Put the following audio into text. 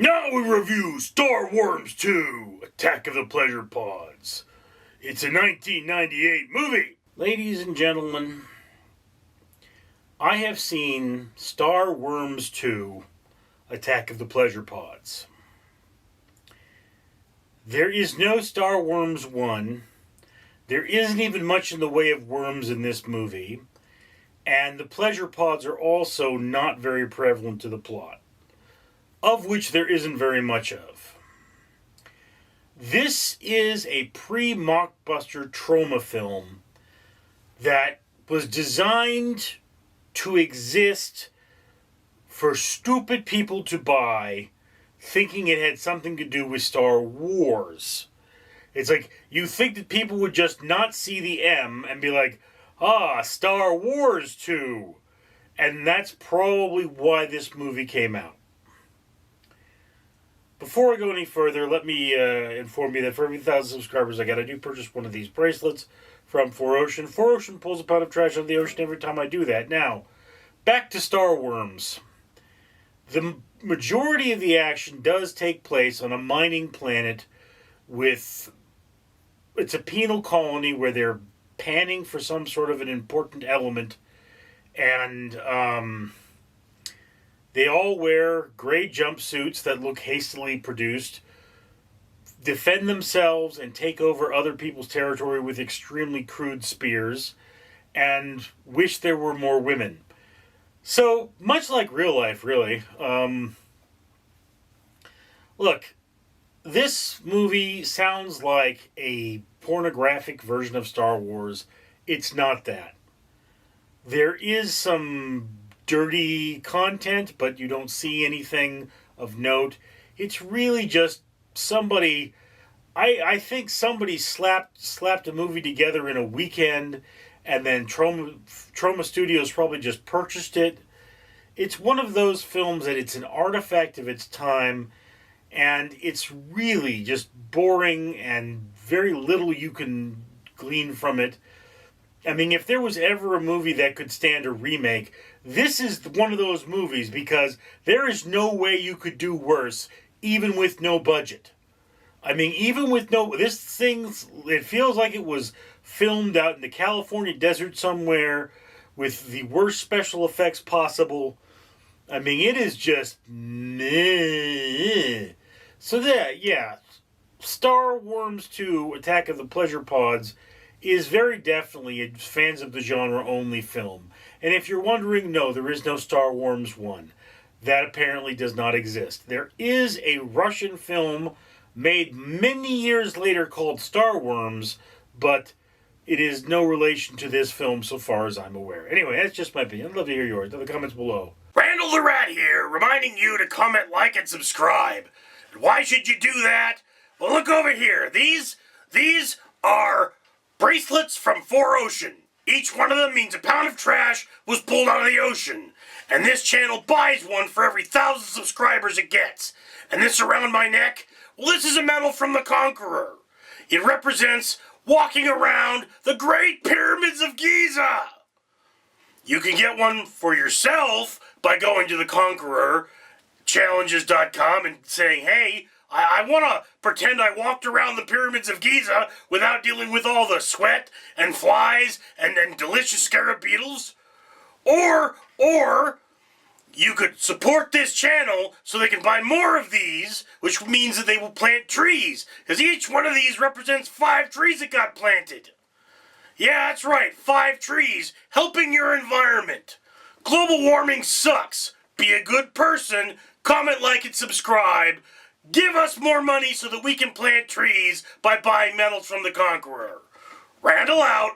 Now we review Star Wars 2, Attack of the Pleasure Pods. It's a 1998 movie. Ladies and gentlemen, I have seen Star Wars 2, Attack of the Pleasure Pods. There is no Star Wars 1. There isn't even much in the way of worms in this movie. And the pleasure pods are also not very prevalent to the plot, of which there isn't very much of. This is a pre-mockbuster trauma film that was designed to exist for stupid people to buy, thinking it had something to do with Star Wars. It's like, you think that people would just not see the M and be like, Star Wars 2. And that's probably why this movie came out. Before I go any further, let me inform you that for every 1,000 subscribers I do purchase one of these bracelets from 4Ocean. 4Ocean pulls a pound of trash out of the ocean every time I do that. Now, back to Star Wars. The majority of the action does take place on a mining planet with... It's a penal colony where they're panning for some sort of an important element, and they all wear gray jumpsuits that look hastily produced, defend themselves and take over other people's territory with extremely crude spears, and wish there were more women. So, much like real life, really. Look, this movie sounds like a pornographic version of Star Wars. It's not that. There is some dirty content, but you don't see anything of note. It's really just somebody... I think somebody slapped a movie together in a weekend, and then Troma Studios probably just purchased it. It's one of those films that it's an artifact of its time, and it's really just boring and very little you can glean from it. I mean, if there was ever a movie that could stand a remake, this is one of those movies, because there is no way you could do worse, even with no budget. I mean, even with no... This thing, it feels like it was filmed out in the California desert somewhere with the worst special effects possible. I mean, it is just... meh. So yeah, Star Wars 2, Attack of the Pleasure Pods, is very definitely a fans of the genre only film. And if you're wondering, no, there is no Star Wars 1. That apparently does not exist. There is a Russian film made many years later called Star Wars, but it is no relation to this film so far as I'm aware. Anyway, that's just my opinion. I'd love to hear yours in the comments below. Randall the Rat here, reminding you to comment, like, and subscribe. And why should you do that? Well, look over here. These are bracelets from 4Ocean. Each one of them means a pound of trash was pulled out of the ocean. And this channel buys one for every 1,000 subscribers it gets. And this around my neck, well, this is a medal from the Conqueror. It represents walking around the Great Pyramids of Giza. You can get one for yourself by going to the Conqueror challenges.com and saying, hey, I want to pretend I walked around the pyramids of Giza without dealing with all the sweat and flies and delicious scarab beetles. Or you could support this channel so they can buy more of these, which means that they will plant trees, because each one of these represents 5 trees that got planted. Yeah, that's right, 5 trees helping your environment. Global warming sucks. Be a good person. Comment, like, and subscribe. Give us more money so that we can plant trees by buying medals from the Conqueror. Randall out.